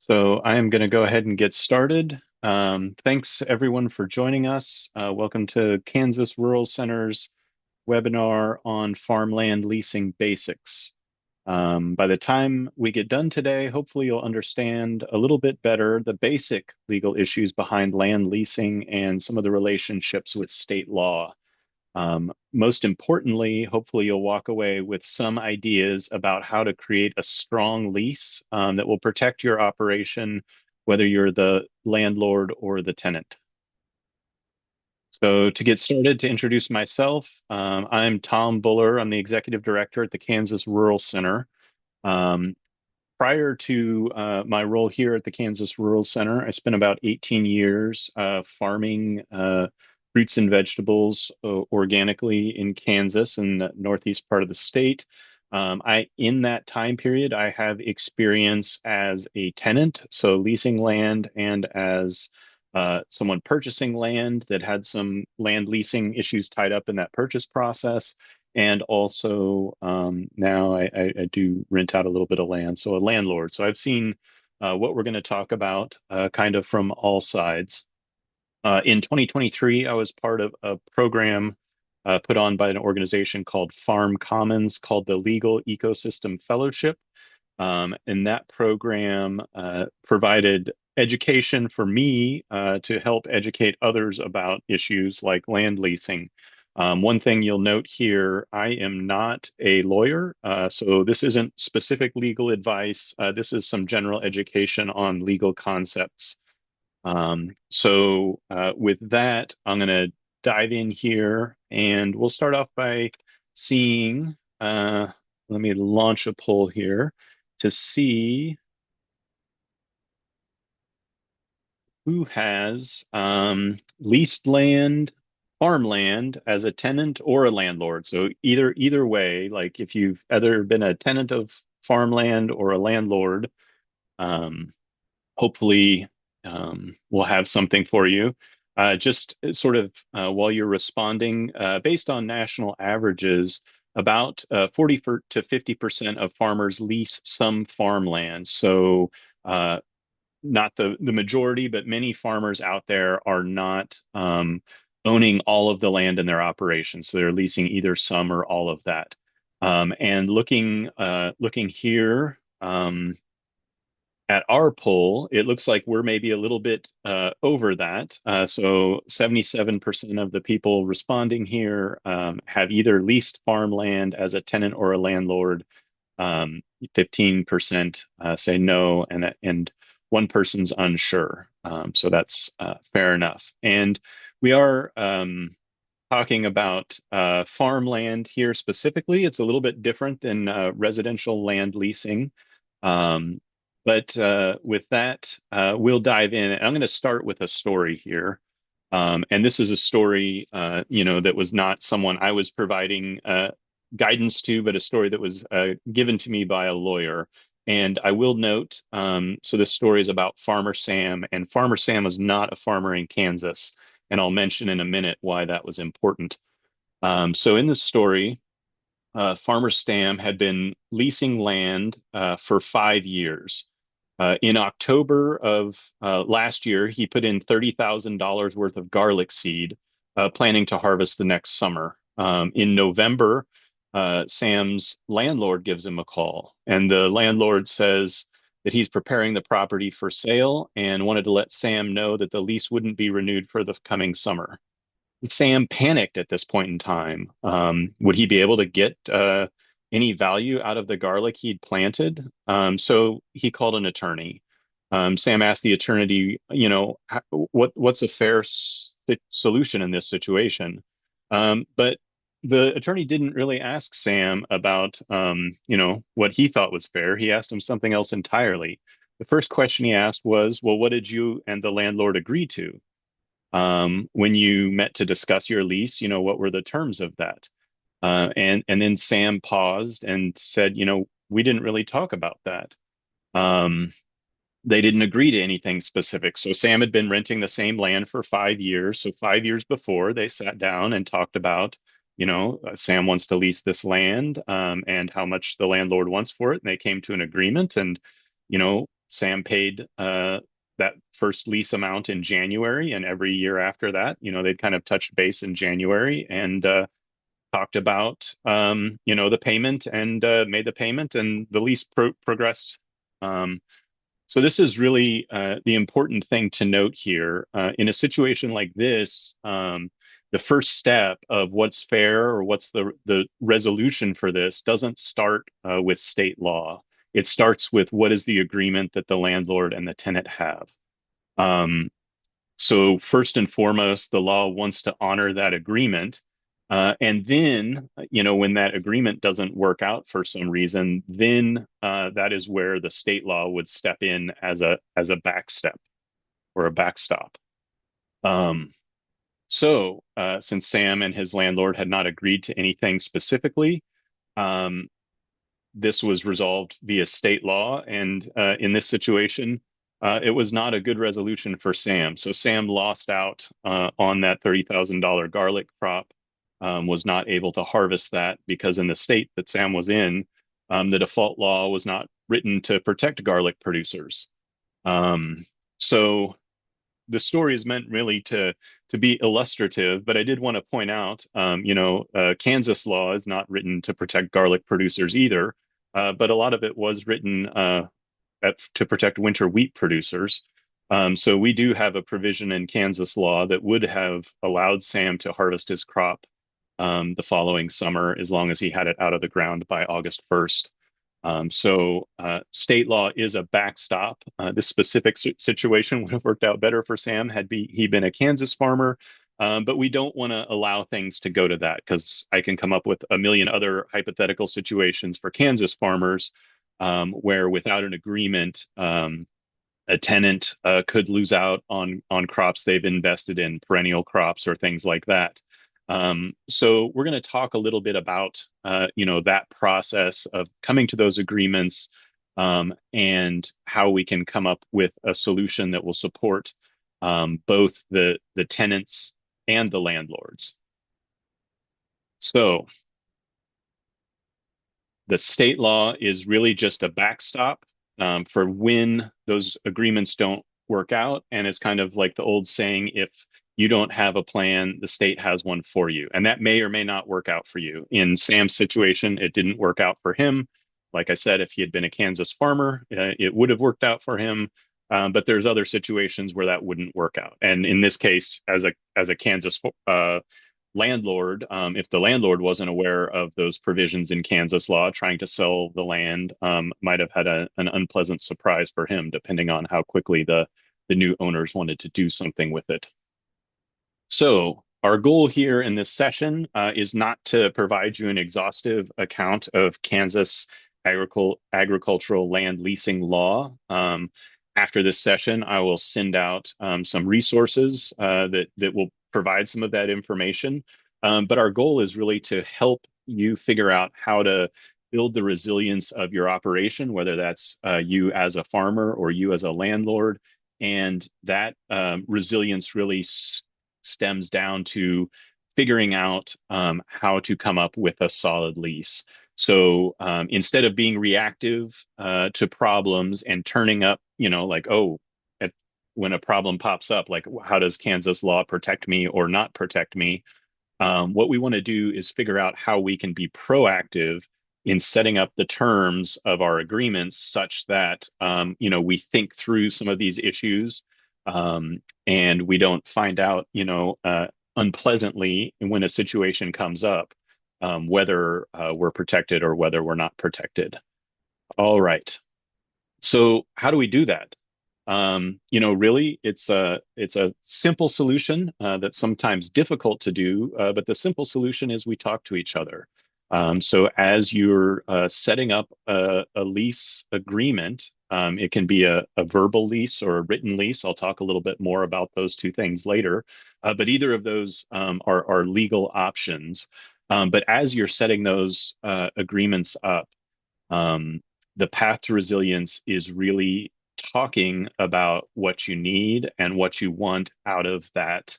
So I am going to go ahead and get started. Thanks everyone for joining us. Welcome to Kansas Rural Center's webinar on Farmland Leasing Basics. By the time we get done today, hopefully you'll understand a little bit better the basic legal issues behind land leasing and some of the relationships with state law. Most importantly, hopefully you'll walk away with some ideas about how to create a strong lease that will protect your operation, whether you're the landlord or the tenant. So to get started, to introduce myself, I'm Tom Buller. I'm the executive director at the Kansas Rural Center. Um, Prior to my role here at the Kansas Rural Center, I spent about 18 years farming fruits and vegetables organically in Kansas in the northeast part of the state. In that time period, I have experience as a tenant, so leasing land, and as someone purchasing land that had some land leasing issues tied up in that purchase process. And also now I do rent out a little bit of land, so a landlord. So I've seen what we're going to talk about kind of from all sides. In 2023, I was part of a program put on by an organization called Farm Commons called the Legal Ecosystem Fellowship. And that program provided education for me to help educate others about issues like land leasing. One thing you'll note here, I am not a lawyer, so this isn't specific legal advice. This is some general education on legal concepts. With that, I'm going to dive in here and we'll start off by seeing, let me launch a poll here to see who has leased land, farmland as a tenant or a landlord. So either way, like if you've either been a tenant of farmland or a landlord, um, hopefully we'll have something for you. Just sort of while you're responding, based on national averages, about 40 to 50% of farmers lease some farmland. So uh, not the majority, but many farmers out there are not owning all of the land in their operation. So they're leasing either some or all of that. And looking here, at our poll, it looks like we're maybe a little bit over that. So 77% of the people responding here have either leased farmland as a tenant or a landlord. 15% say no, and one person's unsure. So that's fair enough. And we are talking about farmland here specifically. It's a little bit different than residential land leasing. Um, but with that, we'll dive in. I'm going to start with a story here. And this is a story, that was not someone I was providing guidance to, but a story that was given to me by a lawyer. And I will note, so this story is about Farmer Sam, and Farmer Sam was not a farmer in Kansas. And I'll mention in a minute why that was important. So in this story, Farmer Sam had been leasing land for 5 years. In October of last year, he put in $30,000 worth of garlic seed, planning to harvest the next summer. In November, Sam's landlord gives him a call, and the landlord says that he's preparing the property for sale and wanted to let Sam know that the lease wouldn't be renewed for the coming summer. Sam panicked at this point in time. Would he be able to get any value out of the garlic he'd planted? So he called an attorney. Sam asked the attorney, what's a fair solution in this situation? But the attorney didn't really ask Sam about, what he thought was fair. He asked him something else entirely. The first question he asked was, well, what did you and the landlord agree to? When you met to discuss your lease, what were the terms of that? And then Sam paused and said, we didn't really talk about that. Um, they didn't agree to anything specific. So Sam had been renting the same land for 5 years. So 5 years before, they sat down and talked about, Sam wants to lease this land and how much the landlord wants for it. And they came to an agreement. And, Sam paid that first lease amount in January, and every year after that, they'd kind of touched base in January and talked about the payment and made the payment, and the lease progressed. Um, so this is really the important thing to note here. In a situation like this, the first step of what's fair or what's the resolution for this doesn't start with state law. It starts with what is the agreement that the landlord and the tenant have. Um, so first and foremost, the law wants to honor that agreement. And then, when that agreement doesn't work out for some reason, then that is where the state law would step in as a backstep or a backstop. Um, since Sam and his landlord had not agreed to anything specifically, um, this was resolved via state law. And in this situation, it was not a good resolution for Sam. So Sam lost out on that $30,000 garlic crop, was not able to harvest that because in the state that Sam was in, the default law was not written to protect garlic producers. Um, so the story is meant really to be illustrative, but I did want to point out, Kansas law is not written to protect garlic producers either, but a lot of it was written to protect winter wheat producers. So we do have a provision in Kansas law that would have allowed Sam to harvest his crop the following summer as long as he had it out of the ground by August 1st. State law is a backstop. This specific situation would have worked out better for Sam had he been a Kansas farmer. But we don't want to allow things to go to that because I can come up with a million other hypothetical situations for Kansas farmers where without an agreement, a tenant could lose out on crops they've invested in, perennial crops or things like that. So we're going to talk a little bit about that process of coming to those agreements and how we can come up with a solution that will support both the tenants and the landlords. So the state law is really just a backstop for when those agreements don't work out. And it's kind of like the old saying, if you don't have a plan, the state has one for you. And that may or may not work out for you. In Sam's situation, it didn't work out for him. Like I said, if he had been a Kansas farmer, it would have worked out for him. But there's other situations where that wouldn't work out. And in this case, as a Kansas landlord, if the landlord wasn't aware of those provisions in Kansas law, trying to sell the land might have had an unpleasant surprise for him, depending on how quickly the new owners wanted to do something with it. So our goal here in this session is not to provide you an exhaustive account of Kansas agricultural land leasing law. After this session, I will send out some resources that will provide some of that information. But our goal is really to help you figure out how to build the resilience of your operation, whether that's you as a farmer or you as a landlord. And that resilience really stems down to figuring out how to come up with a solid lease. So instead of being reactive to problems and turning up, like, oh, when a problem pops up, like how does Kansas law protect me or not protect me? What we want to do is figure out how we can be proactive in setting up the terms of our agreements such that we think through some of these issues and we don't find out unpleasantly when a situation comes up, whether we're protected or whether we're not protected. All right. So how do we do that? Really, it's a simple solution that's sometimes difficult to do, but the simple solution is we talk to each other. So as you're setting up a lease agreement, it can be a verbal lease or a written lease. I'll talk a little bit more about those two things later, but either of those are legal options. But as you're setting those agreements up, um, the path to resilience is really talking about what you need and what you want out of that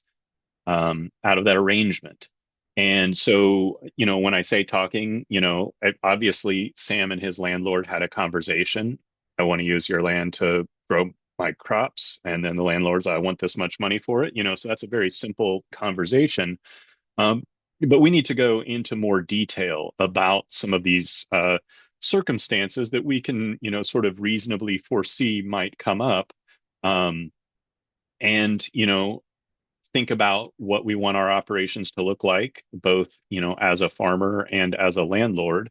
arrangement. And so, when I say talking, obviously Sam and his landlord had a conversation. I want to use your land to grow my crops, and then the landlords, I want this much money for it. So that's a very simple conversation. Um, but we need to go into more detail about some of these circumstances that we can, sort of reasonably foresee might come up. Um, and, think about what we want our operations to look like, both, as a farmer and as a landlord,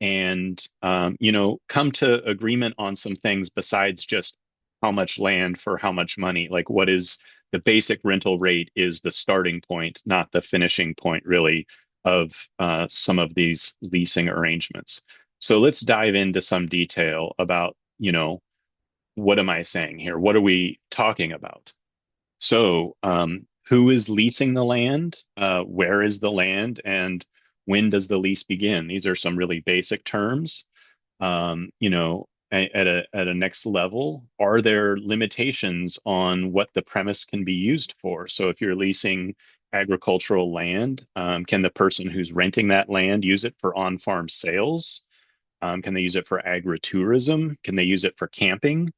and come to agreement on some things besides just how much land for how much money. Like, what is the basic rental rate is the starting point, not the finishing point, really, of some of these leasing arrangements. So let's dive into some detail about, what am I saying here? What are we talking about? So, who is leasing the land? Where is the land? And when does the lease begin? These are some really basic terms. At a next level, are there limitations on what the premise can be used for? So, if you're leasing agricultural land, can the person who's renting that land use it for on-farm sales? Can they use it for agritourism? Can they use it for camping?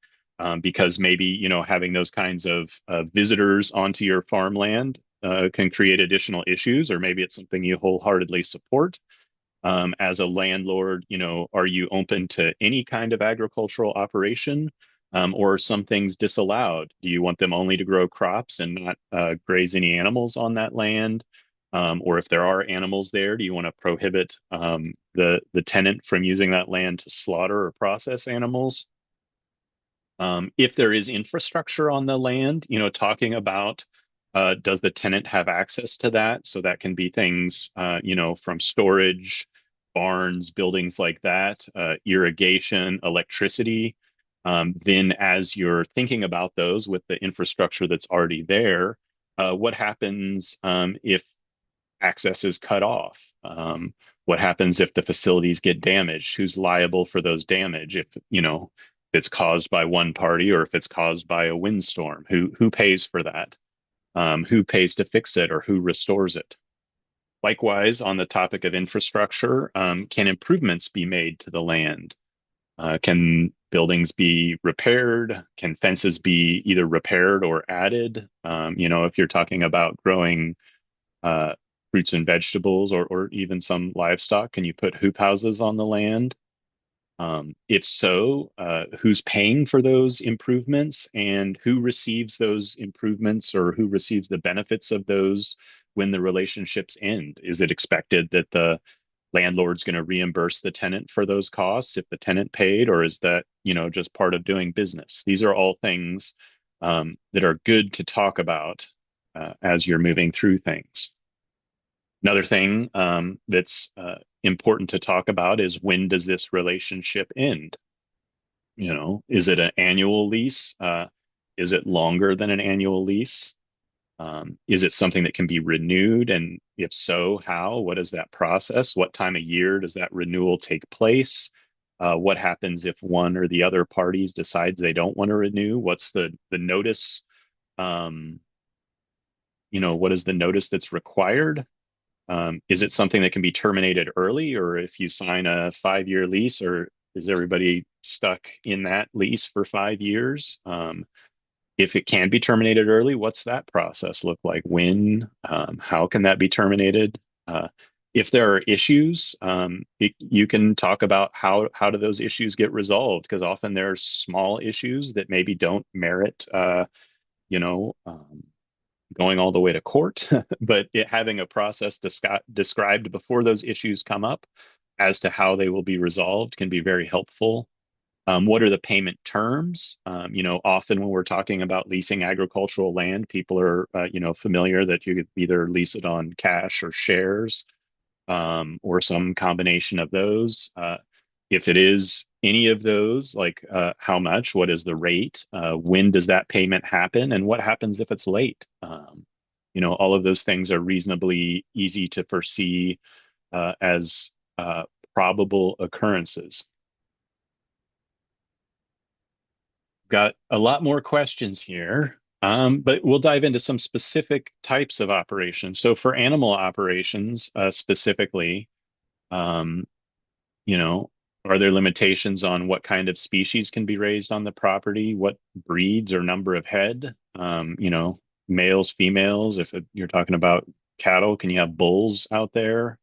Because maybe, having those kinds of visitors onto your farmland can create additional issues, or maybe it's something you wholeheartedly support. As a landlord, are you open to any kind of agricultural operation, or are some things disallowed? Do you want them only to grow crops and not graze any animals on that land? Or if there are animals there, do you want to prohibit the tenant from using that land to slaughter or process animals? If there is infrastructure on the land, talking about does the tenant have access to that? So that can be things, from storage, barns, buildings like that, irrigation, electricity. Then, as you're thinking about those with the infrastructure that's already there, what happens if access is cut off? What happens if the facilities get damaged? Who's liable for those damage? If it's caused by one party or if it's caused by a windstorm, who pays for that? Who pays to fix it or who restores it? Likewise, on the topic of infrastructure, can improvements be made to the land? Can buildings be repaired? Can fences be either repaired or added? If you're talking about growing uh, fruits and vegetables, or even some livestock, can you put hoop houses on the land? If so, who's paying for those improvements and who receives those improvements or who receives the benefits of those when the relationships end? Is it expected that the landlord's going to reimburse the tenant for those costs if the tenant paid, or is that, just part of doing business? These are all things that are good to talk about as you're moving through things. Another thing that's important to talk about is, when does this relationship end? Is it an annual lease? Is it longer than an annual lease? Is it something that can be renewed? And if so, how? What is that process? What time of year does that renewal take place? What happens if one or the other parties decides they don't want to renew? What's the notice? Um, what is the notice that's required? Is it something that can be terminated early, or if you sign a 5-year lease, or is everybody stuck in that lease for 5 years? If it can be terminated early, what's that process look like? When? How can that be terminated? Uh, if there are issues, you can talk about how do those issues get resolved, because often there are small issues that maybe don't merit, you know, um, going all the way to court, but having a process described before those issues come up as to how they will be resolved can be very helpful. What are the payment terms? Often when we're talking about leasing agricultural land, people are, familiar that you could either lease it on cash or shares, or some combination of those. If it is any of those, like how much, what is the rate, when does that payment happen, and what happens if it's late? All of those things are reasonably easy to foresee as probable occurrences. Got a lot more questions here, but we'll dive into some specific types of operations. So for animal operations, specifically, um, you know. Are there limitations on what kind of species can be raised on the property? What breeds or number of head? Males, females. If you're talking about cattle, can you have bulls out there?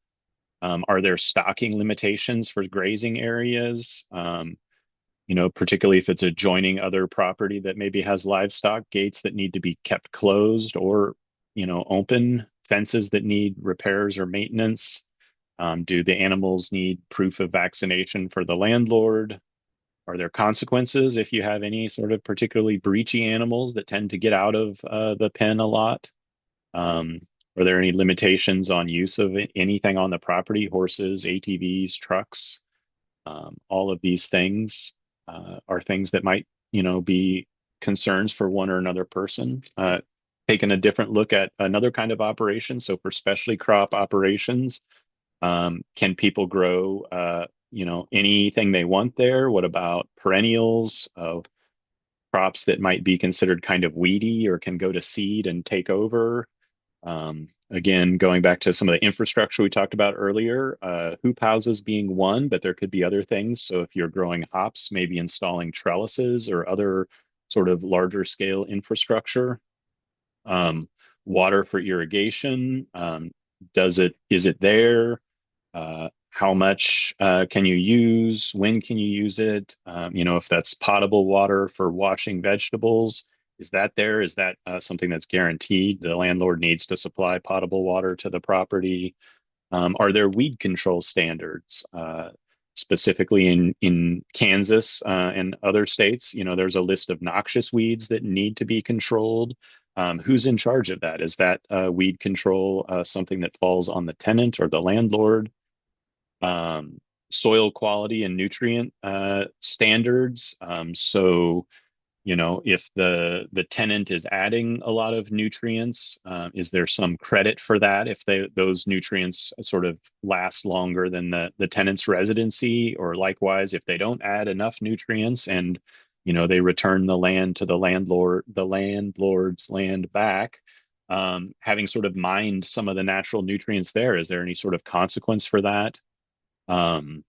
Are there stocking limitations for grazing areas? Particularly if it's adjoining other property that maybe has livestock, gates that need to be kept closed or, open, fences that need repairs or maintenance. Do the animals need proof of vaccination for the landlord? Are there consequences if you have any sort of particularly breachy animals that tend to get out of the pen a lot? Um, are there any limitations on use of anything on the property, horses, ATVs, trucks? All of these things are things that might, be concerns for one or another person. Taking a different look at another kind of operation. So for specialty crop operations, can people grow, anything they want there? What about perennials, crops that might be considered kind of weedy or can go to seed and take over? Again, going back to some of the infrastructure we talked about earlier, hoop houses being one, but there could be other things. So if you're growing hops, maybe installing trellises or other sort of larger scale infrastructure. Um, Water for irrigation, is it there? How much can you use? When can you use it? If that's potable water for washing vegetables, is that there? Is that something that's guaranteed? The landlord needs to supply potable water to the property. Are there weed control standards? Specifically in Kansas and other states, there's a list of noxious weeds that need to be controlled. Who's in charge of that? Is that weed control something that falls on the tenant or the landlord? um, Soil quality and nutrient standards. So, if the tenant is adding a lot of nutrients, is there some credit for that if those nutrients sort of last longer than the tenant's residency? Or likewise, if they don't add enough nutrients and they return the land to the landlord's land back, having sort of mined some of the natural nutrients there, is there any sort of consequence for that? Um,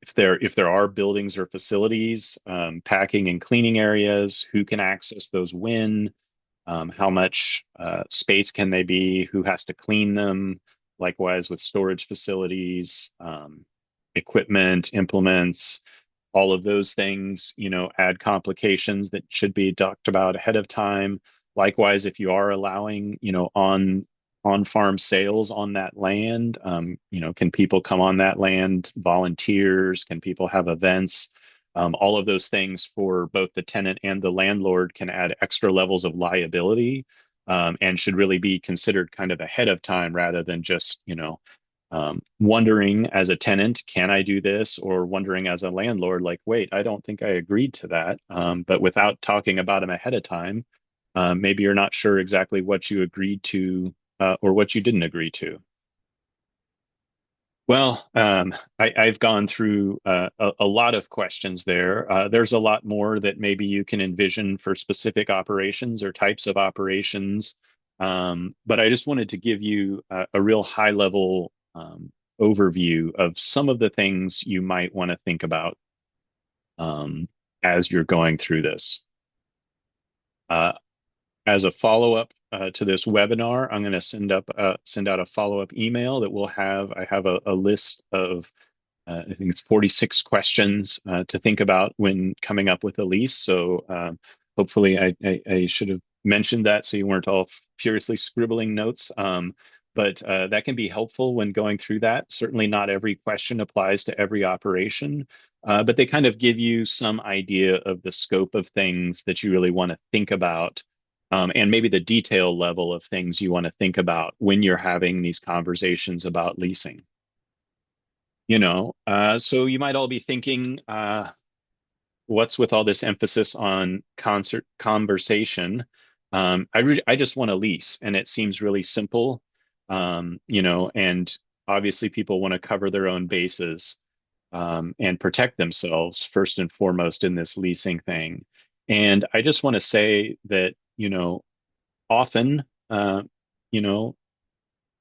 if there are buildings or facilities, packing and cleaning areas, who can access those when? How much space can they be? Who has to clean them? Likewise with storage facilities, equipment, implements, all of those things, add complications that should be talked about ahead of time. Likewise, if you are allowing, on farm sales on that land, can people come on that land, volunteers? Can people have events? All of those things for both the tenant and the landlord can add extra levels of liability, and should really be considered kind of ahead of time rather than just, wondering as a tenant, can I do this? Or wondering as a landlord, like, wait, I don't think I agreed to that. But without talking about them ahead of time, maybe you're not sure exactly what you agreed to or what you didn't agree to. Well, I've gone through a lot of questions there. There's a lot more that maybe you can envision for specific operations or types of operations. But I just wanted to give you a real high level overview of some of the things you might want to think about um, as you're going through this. Uh, as a follow-up to this webinar, I'm going to send out a follow-up email that will have I have a list of I think it's 46 questions to think about when coming up with a lease. So hopefully I should have mentioned that so you weren't all furiously scribbling notes. But that can be helpful when going through that. Certainly not every question applies to every operation, but they kind of give you some idea of the scope of things that you really want to think about, and maybe the detail level of things you want to think about when you're having these conversations about leasing. So you might all be thinking, what's with all this emphasis on concert conversation? I just want to lease, and it seems really simple. And obviously people want to cover their own bases, and protect themselves first and foremost in this leasing thing. And I just want to say that, often, uh, you know,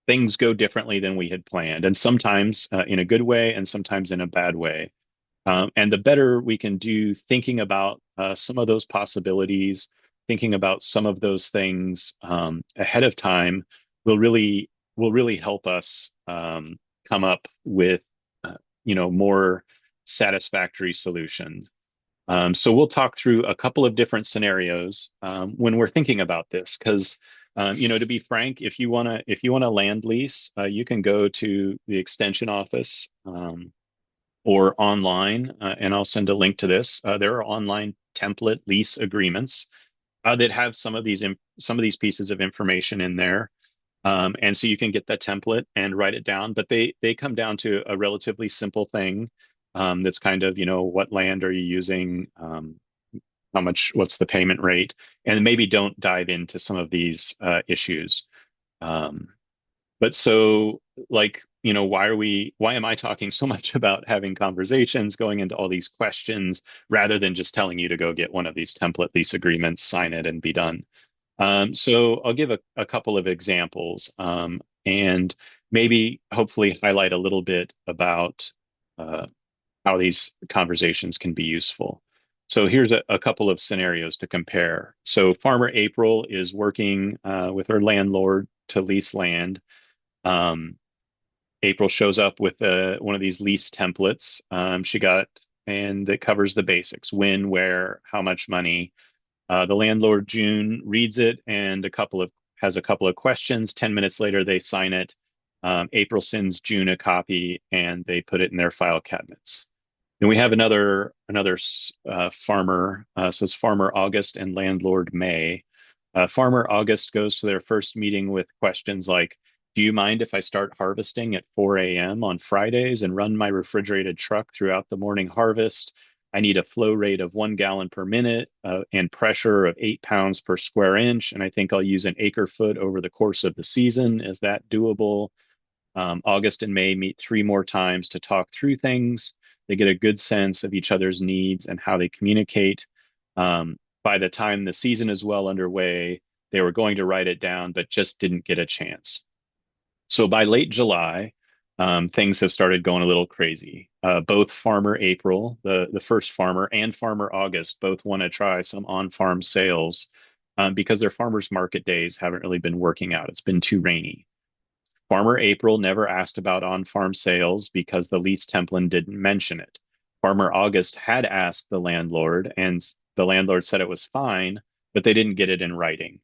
things go differently than we had planned, and sometimes in a good way, and sometimes in a bad way. And the better we can do thinking about some of those possibilities, thinking about some of those things ahead of time, will really help us come up with more satisfactory solutions. So we'll talk through a couple of different scenarios when we're thinking about this, because to be frank, if you wanna land lease, you can go to the extension office or online, and I'll send a link to this. There are online template lease agreements that have some of these pieces of information in there. And so you can get that template and write it down, but they come down to a relatively simple thing that's kind of, what land are you using, what's the payment rate, and maybe don't dive into some of these issues. Um, but so, like, why am I talking so much about having conversations, going into all these questions, rather than just telling you to go get one of these template lease agreements, sign it, and be done? So I'll give a couple of examples, and maybe hopefully highlight a little bit about uh, how these conversations can be useful. So here's a couple of scenarios to compare. So Farmer April is working with her landlord to lease land. Um, April shows up with one of these lease templates she got, and that covers the basics: when, where, how much money. The landlord, June, reads it and has a couple of questions. 10 minutes later, they sign it. April sends June a copy, and they put it in their file cabinets. Then we have another farmer. Says Farmer August and landlord May. Farmer August goes to their first meeting with questions like, "Do you mind if I start harvesting at 4 a.m. on Fridays and run my refrigerated truck throughout the morning harvest? I need a flow rate of 1 gallon per minute and pressure of 8 pounds per square inch, and I think I'll use an acre foot over the course of the season. Is that doable?" August and May meet three more times to talk through things. They get a good sense of each other's needs and how they communicate. By the time the season is well underway, they were going to write it down, but just didn't get a chance. So by late July, things have started going a little crazy. Both Farmer April, the first farmer, and Farmer August both want to try some on-farm sales because their farmers market days haven't really been working out. It's been too rainy. Farmer April never asked about on-farm sales because the lease template didn't mention it. Farmer August had asked the landlord, and the landlord said it was fine, but they didn't get it in writing.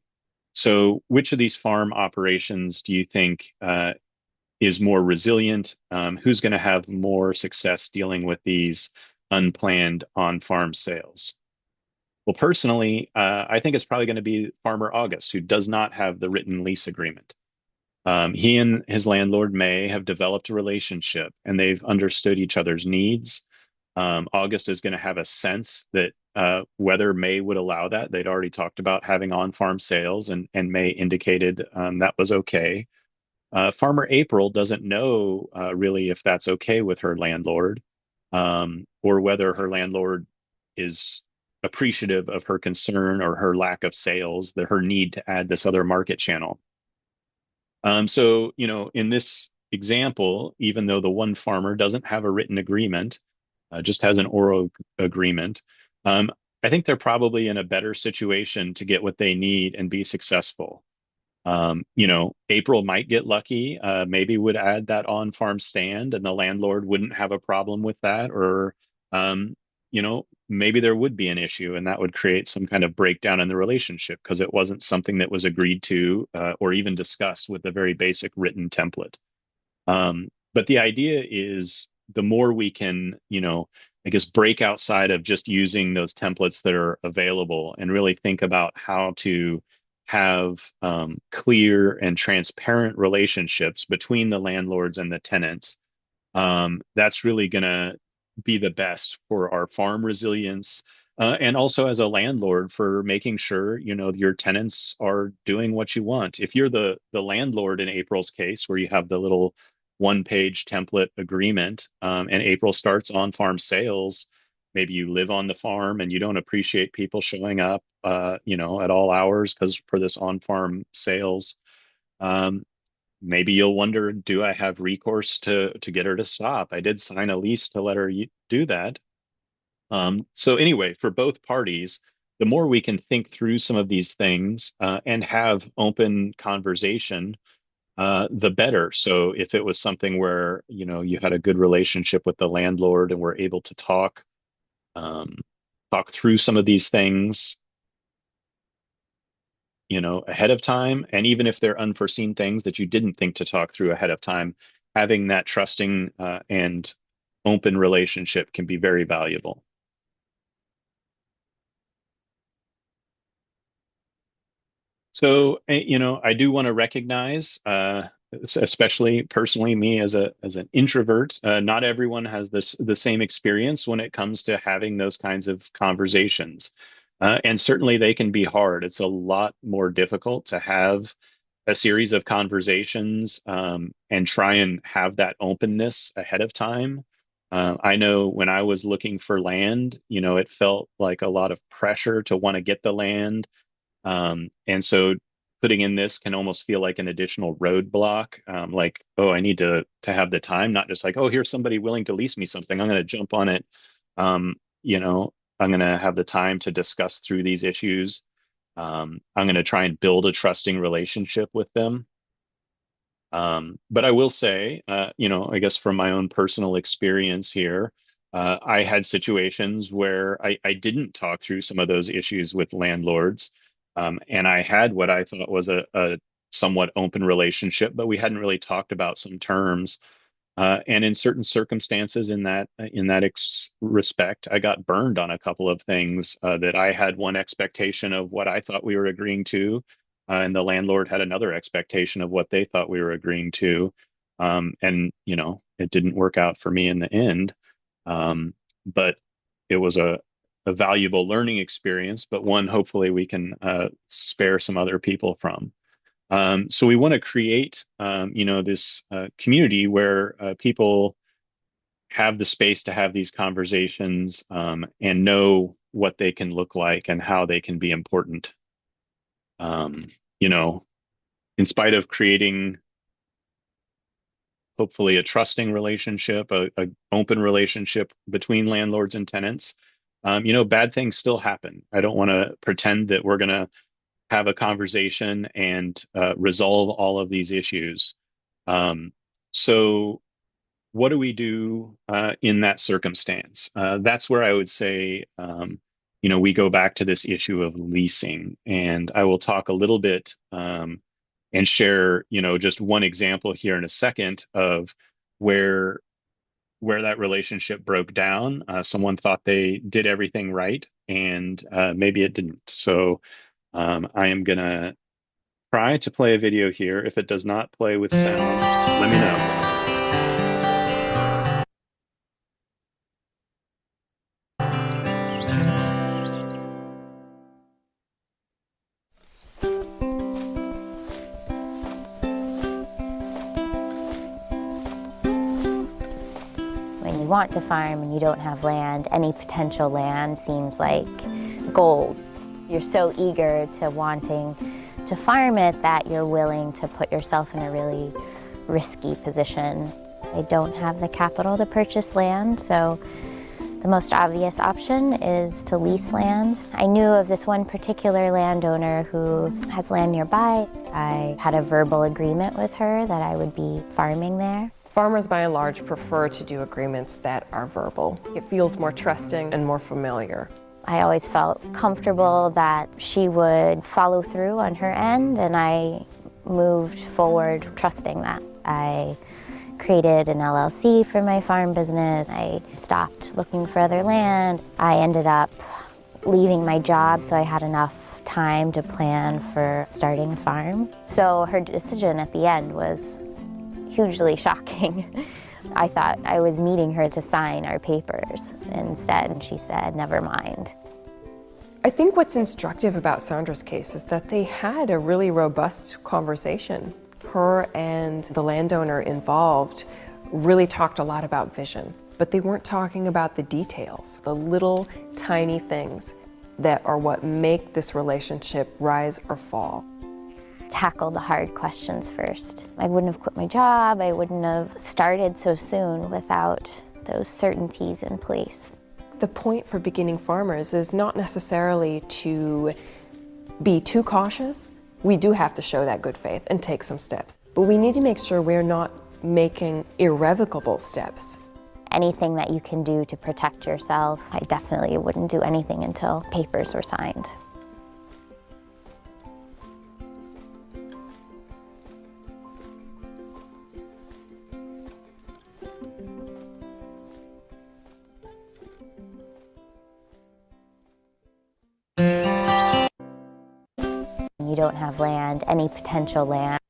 So, which of these farm operations do you think is more resilient? Who's going to have more success dealing with these unplanned on-farm sales? Well, personally, I think it's probably going to be Farmer August, who does not have the written lease agreement. He and his landlord, May, have developed a relationship, and they've understood each other's needs. August is going to have a sense that whether May would allow that. They'd already talked about having on-farm sales, and May indicated that was okay. Farmer April doesn't know really if that's okay with her landlord, or whether her landlord is appreciative of her concern or her lack of sales, that her need to add this other market channel. So, in this example, even though the one farmer doesn't have a written agreement, just has an oral agreement, um, I think they're probably in a better situation to get what they need and be successful. April might get lucky, maybe would add that on-farm stand, and the landlord wouldn't have a problem with that, or maybe there would be an issue, and that would create some kind of breakdown in the relationship because it wasn't something that was agreed to or even discussed with a very basic written template. But the idea is the more we can, I guess, break outside of just using those templates that are available and really think about how to have clear and transparent relationships between the landlords and the tenants. That's really going to be the best for our farm resilience. And also as a landlord, for making sure your tenants are doing what you want. If you're the landlord in April's case, where you have the little one-page template agreement, and April starts on-farm sales, maybe you live on the farm and you don't appreciate people showing up, at all hours because for this on-farm sales. Um, maybe you'll wonder, do I have recourse to get her to stop? I did sign a lease to let her do that. So anyway, for both parties, the more we can think through some of these things and have open conversation, the better. So if it was something where, you had a good relationship with the landlord and were able to um, talk through some of these things, ahead of time, and even if they're unforeseen things that you didn't think to talk through ahead of time, having that trusting and open relationship can be very valuable. So, I do want to recognize, especially personally, me as an introvert, not everyone has the same experience when it comes to having those kinds of conversations, and certainly they can be hard. It's a lot more difficult to have a series of conversations and try and have that openness ahead of time. I know when I was looking for land, it felt like a lot of pressure to want to get the land, and so putting in this can almost feel like an additional roadblock. Like, oh, I need to have the time, not just like, oh, here's somebody willing to lease me something. I'm going to jump on it. Um, I'm going to have the time to discuss through these issues. I'm going to try and build a trusting relationship with them. But I will say, I guess from my own personal experience here, I had situations where I didn't talk through some of those issues with landlords. And I had what I thought was a somewhat open relationship, but we hadn't really talked about some terms. And in certain circumstances, in that respect, I got burned on a couple of things that I had one expectation of what I thought we were agreeing to, and the landlord had another expectation of what they thought we were agreeing to. And it didn't work out for me in the end. But it was a valuable learning experience, but one hopefully we can spare some other people from. So we want to create, this community where people have the space to have these conversations and know what they can look like and how they can be important. Um, you know, in spite of creating hopefully a trusting relationship, a open relationship between landlords and tenants, bad things still happen. I don't want to pretend that we're going to have a conversation and resolve all of these issues. Um, so, what do we do in that circumstance? That's where I would say, we go back to this issue of leasing, and I will talk a little bit and share, just one example here in a second of where where that relationship broke down. Someone thought they did everything right, and maybe it didn't. So I am gonna try to play a video here. If it does not play with sound, let me know. When you want to farm and you don't have land, any potential land seems like gold. You're so eager to wanting to farm it that you're willing to put yourself in a really risky position. I don't have the capital to purchase land, so the most obvious option is to lease land. I knew of this one particular landowner who has land nearby. I had a verbal agreement with her that I would be farming there. Farmers, by and large, prefer to do agreements that are verbal. It feels more trusting and more familiar. I always felt comfortable that she would follow through on her end, and I moved forward trusting that. I created an LLC for my farm business. I stopped looking for other land. I ended up leaving my job so I had enough time to plan for starting a farm. So her decision at the end was hugely shocking. I thought I was meeting her to sign our papers. Instead, she said, never mind. I think what's instructive about Sandra's case is that they had a really robust conversation. Her and the landowner involved really talked a lot about vision, but they weren't talking about the details, the little tiny things that are what make this relationship rise or fall. tackle the hard questions first. I wouldn't have quit my job. I wouldn't have started so soon without those certainties in place. The point for beginning farmers is not necessarily to be too cautious. We do have to show that good faith and take some steps, but we need to make sure we're not making irrevocable steps. Anything that you can do to protect yourself, I definitely wouldn't do anything until papers were signed. You don't have land, any potential land.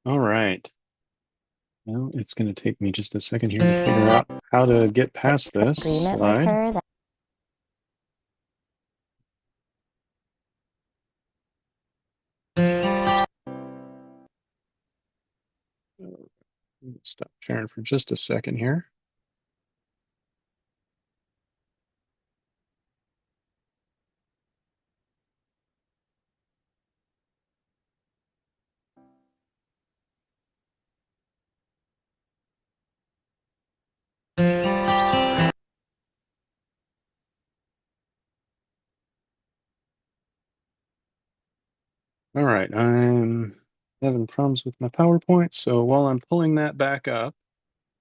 All right. Well, it's going to take me just a second here to figure out how to get past this Agreement slide. with her that Stop sharing for just a second here. All right, I'm having problems with my PowerPoint, so while I'm pulling that back up,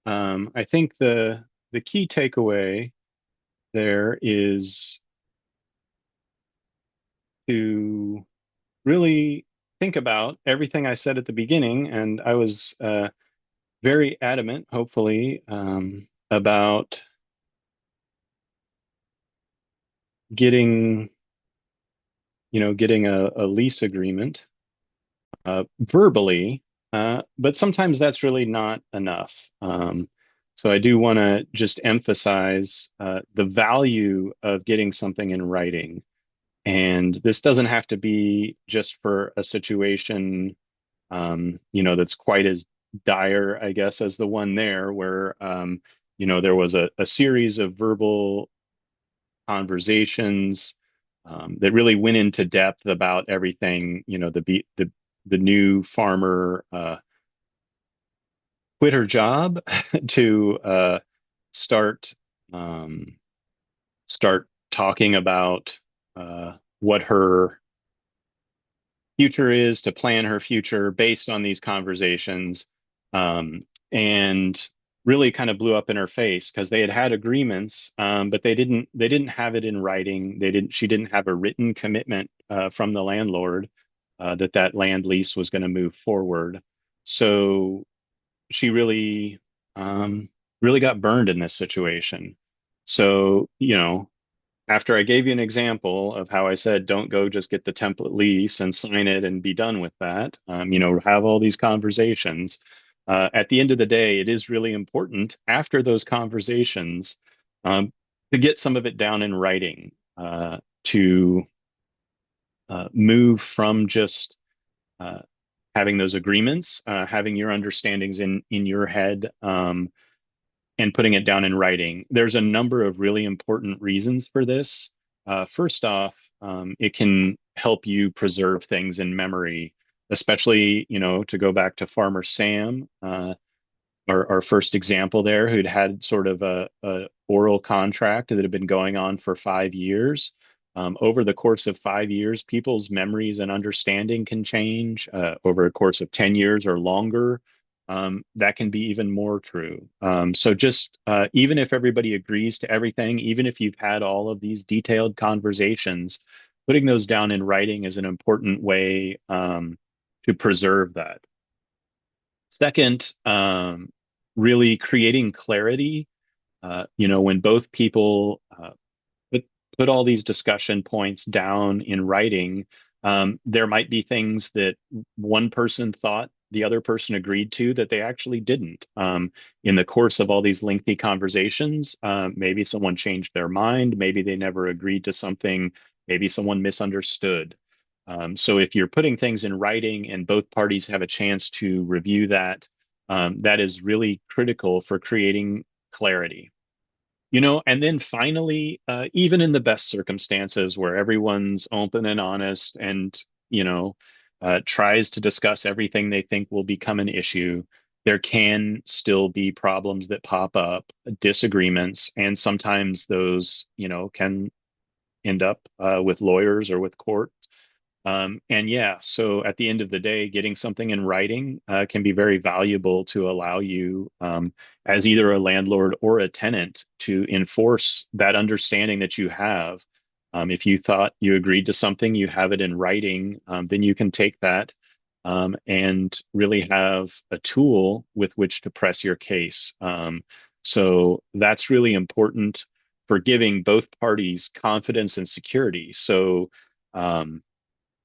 I think the key takeaway there is to really think about everything I said at the beginning, and I was very adamant, hopefully, about getting, getting a lease agreement verbally, but sometimes that's really not enough. So I do want to just emphasize the value of getting something in writing. And this doesn't have to be just for a situation, that's quite as dire, I guess, as the one there, where, there was a series of verbal conversations that really went into depth about everything. The new farmer quit her job to start um, start talking about what her future is, to plan her future based on these conversations, and really kind of blew up in her face because they had agreements, but they didn't have it in writing. She didn't have a written commitment from the landlord that land lease was going to move forward. So she um, really got burned in this situation. So, after I gave you an example of how I said, don't go just get the template lease and sign it and be done with that, have all these conversations. At the end of the day, it is really important after those conversations um, to get some of it down in writing, to move from just uh, having those agreements, having your understandings in your head, and putting it down in writing. There's a number of really important reasons for this. First off, it can help you preserve things in memory, especially, to go back to Farmer Sam, our first example there, who'd had sort of a oral contract that had been going on for 5 years. Over the course of 5 years, people's memories and understanding can change. Over a course of 10 years or longer, that can be even more true. So just even if everybody agrees to everything, even if you've had all of these detailed conversations, putting those down in writing is an important way to preserve that. Second, really creating clarity. When both people put put all these discussion points down in writing, there might be things that one person thought the other person agreed to that they actually didn't. In the course of all these lengthy conversations, maybe someone changed their mind, maybe they never agreed to something, maybe someone misunderstood. So if you're putting things in writing and both parties have a chance to review that, that is really critical for creating clarity. And then finally, even in the best circumstances where everyone's open and honest and, you know, tries to discuss everything they think will become an issue, there can still be problems that pop up, disagreements, and sometimes those, can end up with lawyers or with court. And yeah, so at the end of the day, getting something in writing can be very valuable to allow you, as either a landlord or a tenant, to enforce that understanding that you have. If you thought you agreed to something, you have it in writing, then you can take that and really have a tool with which to press your case. So that's really important for giving both parties confidence and security. So, um,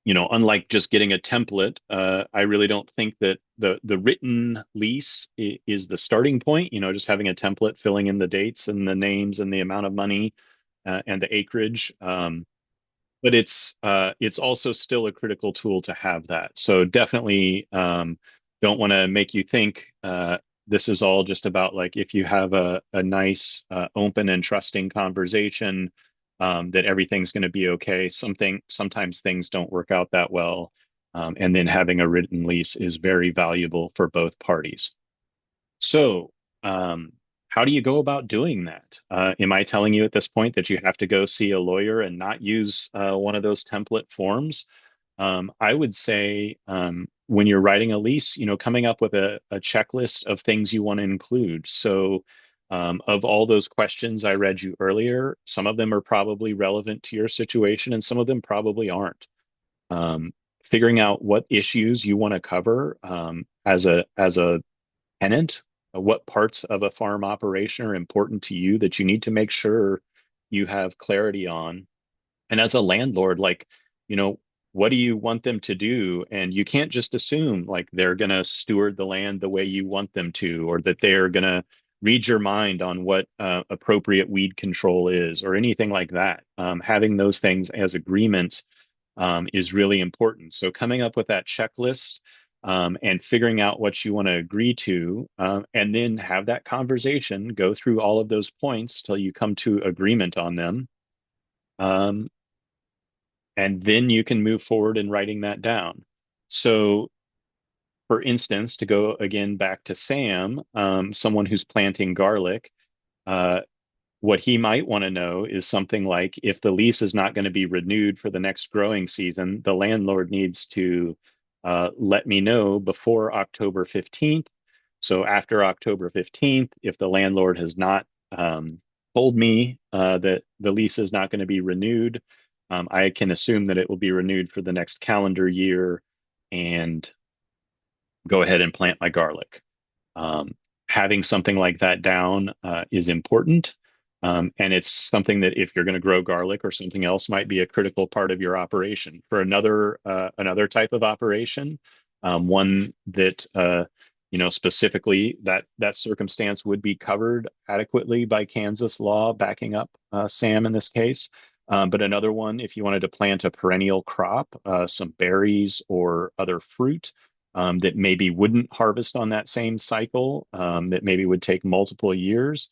unlike just getting a template, I really don't think that the written lease is the starting point. Just having a template, filling in the dates and the names and the amount of money and the acreage. But it's also still a critical tool to have that. So definitely don't want to make you think this is all just about like if you have a nice open and trusting conversation that everything's going to be okay. Sometimes things don't work out that well, and then having a written lease is very valuable for both parties. So, how do you go about doing that? Am I telling you at this point that you have to go see a lawyer and not use one of those template forms? I would say when you're writing a lease, coming up with a checklist of things you want to include. So, of all those questions I read you earlier, some of them are probably relevant to your situation, and some of them probably aren't. Um, Figuring out what issues you want to cover as a tenant, what parts of a farm operation are important to you that you need to make sure you have clarity on. And as a landlord, like, you know, what do you want them to do? And you can't just assume like they're going to steward the land the way you want them to, or that they're going to read your mind on what appropriate weed control is, or anything like that. Having those things as agreements is really important. So coming up with that checklist and figuring out what you want to agree to, and then have that conversation, go through all of those points till you come to agreement on them. Um, and then you can move forward in writing that down. So, for instance, to go again back to Sam, someone who's planting garlic, uh, what he might want to know is something like if the lease is not going to be renewed for the next growing season, the landlord needs to let me know before October 15th. So after October 15th, if the landlord has not told me that the lease is not going to be renewed, I can assume that it will be renewed for the next calendar year and go ahead and plant my garlic. Um, Having something like that down is important. And it's something that if you're going to grow garlic or something else might be a critical part of your operation. For another type of operation, one that specifically that circumstance would be covered adequately by Kansas law, backing up Sam in this case. But another one, if you wanted to plant a perennial crop, some berries or other fruit, that maybe wouldn't harvest on that same cycle, that maybe would take multiple years,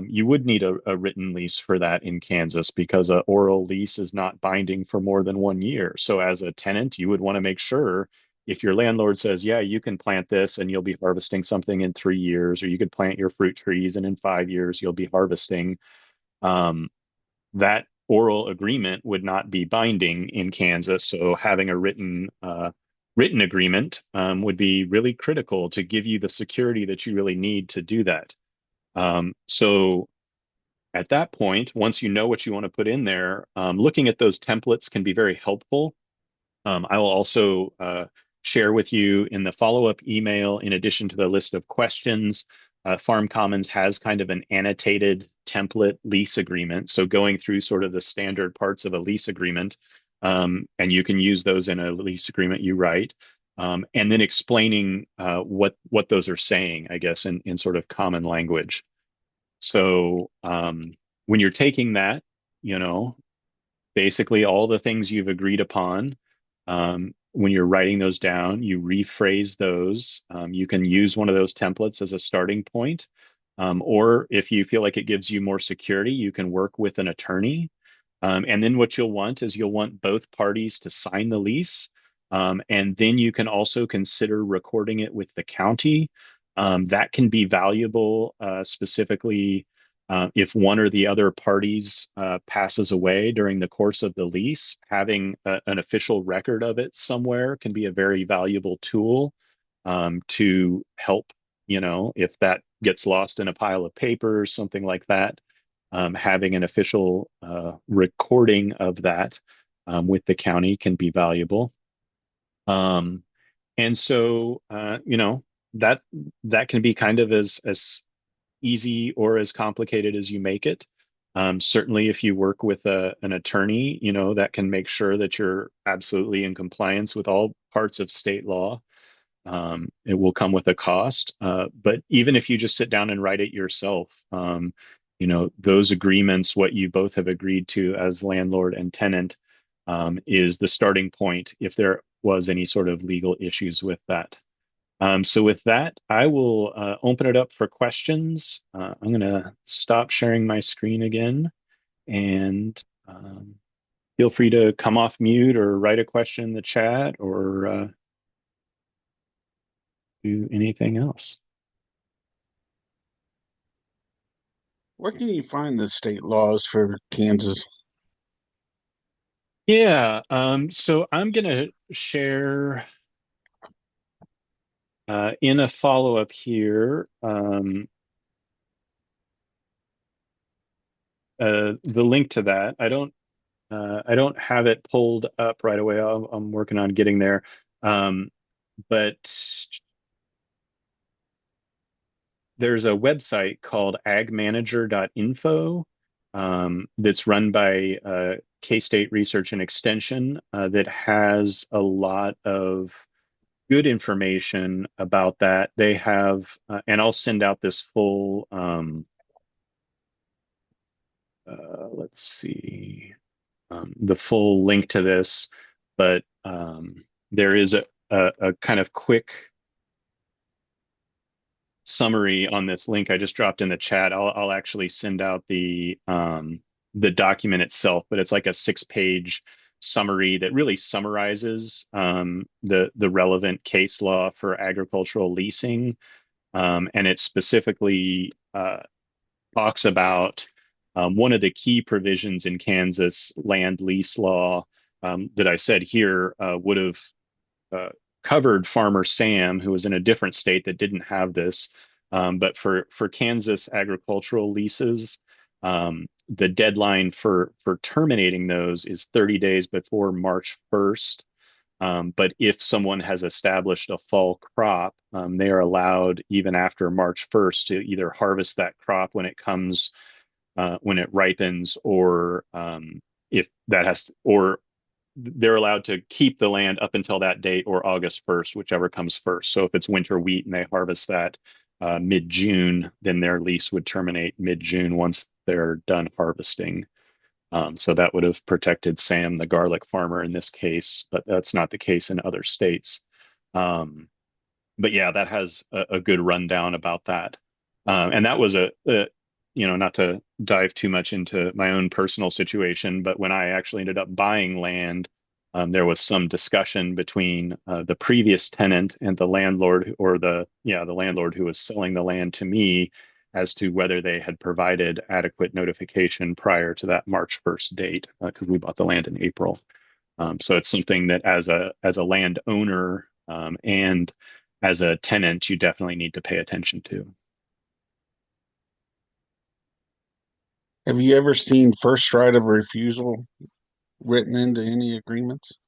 you would need a written lease for that in Kansas because an oral lease is not binding for more than 1 year. So as a tenant, you would want to make sure if your landlord says, yeah, you can plant this and you'll be harvesting something in 3 years, or you could plant your fruit trees and in 5 years you'll be harvesting, um, that oral agreement would not be binding in Kansas. So having a written agreement would be really critical to give you the security that you really need to do that. So at that point, once you know what you want to put in there, looking at those templates can be very helpful. I will also share with you in the follow-up email, in addition to the list of questions, Farm Commons has kind of an annotated template lease agreement. So going through sort of the standard parts of a lease agreement, and you can use those in a lease agreement you write, and then explaining what those are saying, I guess, in sort of common language. So when you're taking that, you know, basically all the things you've agreed upon. When you're writing those down, you rephrase those. You can use one of those templates as a starting point. Or if you feel like it gives you more security, you can work with an attorney. And then what you'll want is you'll want both parties to sign the lease. And then you can also consider recording it with the county. That can be valuable, specifically if one or the other parties passes away during the course of the lease. Having an official record of it somewhere can be a very valuable tool to help, if that gets lost in a pile of papers, something like that. Having an official recording of that with the county can be valuable. Um, and so, that that can be kind of as easy or as complicated as you make it. Certainly, if you work with an attorney, that can make sure that you're absolutely in compliance with all parts of state law. It will come with a cost, but even if you just sit down and write it yourself, those agreements, what you both have agreed to as landlord and tenant, is the starting point if there was any sort of legal issues with that. So with that, I will open it up for questions. I'm going to stop sharing my screen again, and feel free to come off mute or write a question in the chat or do anything else. Where can you find the state laws for Kansas? Yeah, so I'm going to share in a follow-up here the link to that. I don't have it pulled up right away. I'm working on getting there. But there's a website called agmanager.info that's run by K-State Research and Extension that has a lot of good information about that. They have, and I'll send out this full, let's see, the full link to this, but there is a kind of quick summary on this link I just dropped in the chat. I'll actually send out the document itself, but it's like a 6-page summary that really summarizes the relevant case law for agricultural leasing, and it specifically talks about one of the key provisions in Kansas land lease law that I said here would have covered Farmer Sam, who was in a different state that didn't have this. But for Kansas agricultural leases, the deadline for terminating those is 30 days before March 1st. But if someone has established a fall crop, they are allowed even after March 1st to either harvest that crop when it ripens, or if that has, or they're allowed to keep the land up until that date or August 1st, whichever comes first. So if it's winter wheat and they harvest that mid-June, then their lease would terminate mid-June once they're done harvesting. So that would have protected Sam, the garlic farmer in this case, but that's not the case in other states. But yeah, that has a good rundown about that. And that was not to dive too much into my own personal situation, but when I actually ended up buying land, there was some discussion between the previous tenant and the landlord, or the landlord who was selling the land to me, as to whether they had provided adequate notification prior to that March 1st date, because we bought the land in April. So it's something that as a landowner and as a tenant, you definitely need to pay attention to. Have you ever seen first right of refusal written into any agreements?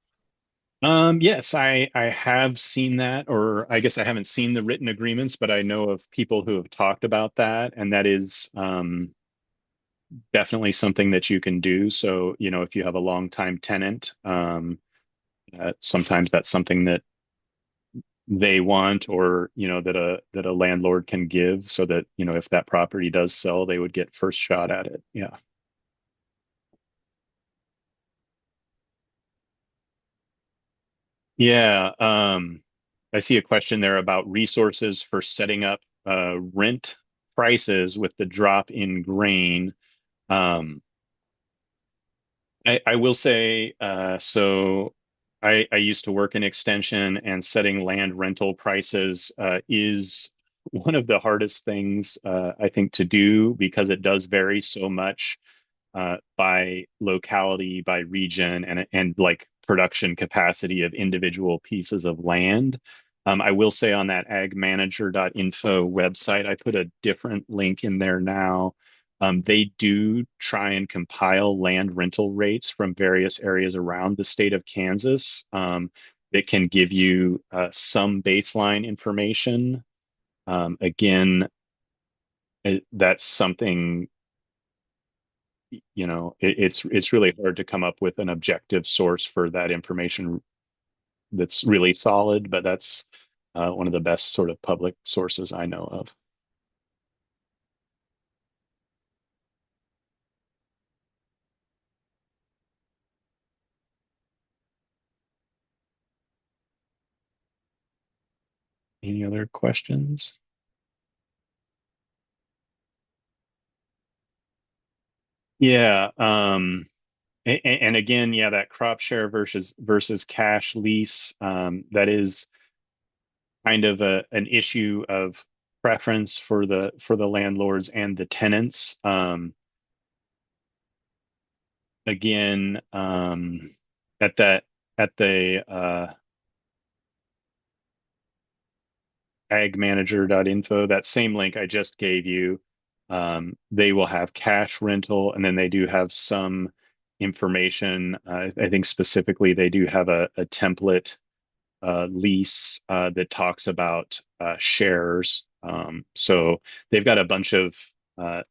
Yes, I have seen that, or I guess I haven't seen the written agreements, but I know of people who have talked about that, and that is definitely something that you can do. So, if you have a longtime tenant, sometimes that's something that they want, or that a landlord can give, so that if that property does sell, they would get first shot at it. Yeah. Yeah. I see a question there about resources for setting up rent prices with the drop in grain. Um, I will say, so I used to work in extension, and setting land rental prices is one of the hardest things I think to do, because it does vary so much by locality, by region, and like production capacity of individual pieces of land. I will say on that agmanager.info website, I put a different link in there now. They do try and compile land rental rates from various areas around the state of Kansas. That can give you some baseline information. Again, that's something, it's really hard to come up with an objective source for that information that's really solid, but that's one of the best sort of public sources I know of. Any other questions? Yeah. And again, yeah, that crop share versus cash lease, that is kind of an issue of preference for the landlords and the tenants. Again, at that at the agmanager.info, that same link I just gave you, they will have cash rental, and then they do have some information. I think specifically they do have a template lease that talks about shares. So they've got a bunch of uh,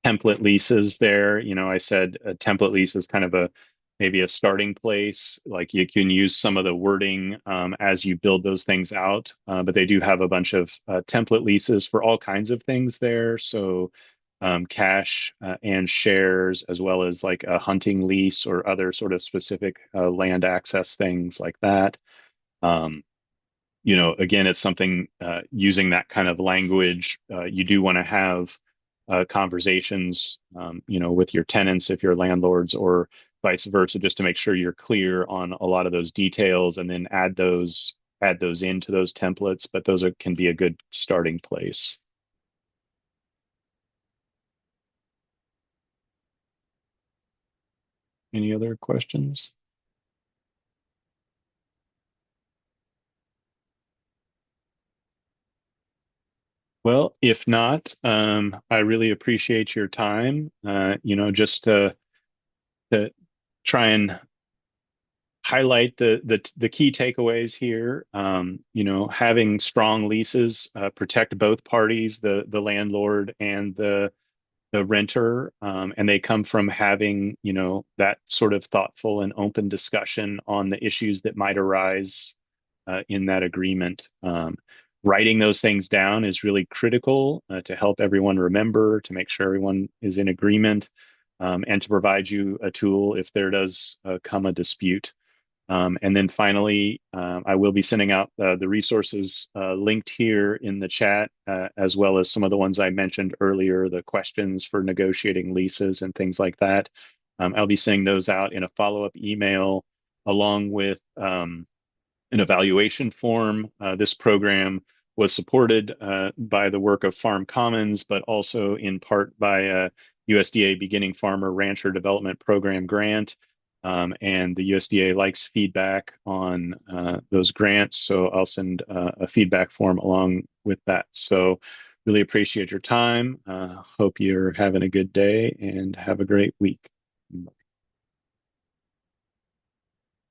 template leases there. I said a template lease is kind of maybe a starting place. Like, you can use some of the wording as you build those things out. But they do have a bunch of template leases for all kinds of things there. So cash and shares, as well as like a hunting lease or other sort of specific land access things like that. Um, Again, it's something using that kind of language. You do want to have conversations, with your tenants if you're landlords, or vice versa, just to make sure you're clear on a lot of those details, and then add those into those templates. But can be a good starting place. Any other questions? Well, if not, I really appreciate your time. Just to try and highlight the key takeaways here. Having strong leases protect both parties, the landlord and the renter, and they come from having that sort of thoughtful and open discussion on the issues that might arise in that agreement. Writing those things down is really critical to help everyone remember, to make sure everyone is in agreement, and to provide you a tool if there does come a dispute. And then finally, I will be sending out the resources linked here in the chat, as well as some of the ones I mentioned earlier, the questions for negotiating leases and things like that. I'll be sending those out in a follow-up email, along with an evaluation form. This program was supported by the work of Farm Commons, but also in part by a USDA Beginning Farmer Rancher Development Program grant. And the USDA likes feedback on those grants, so I'll send a feedback form along with that. So really appreciate your time. Hope you're having a good day, and have a great week.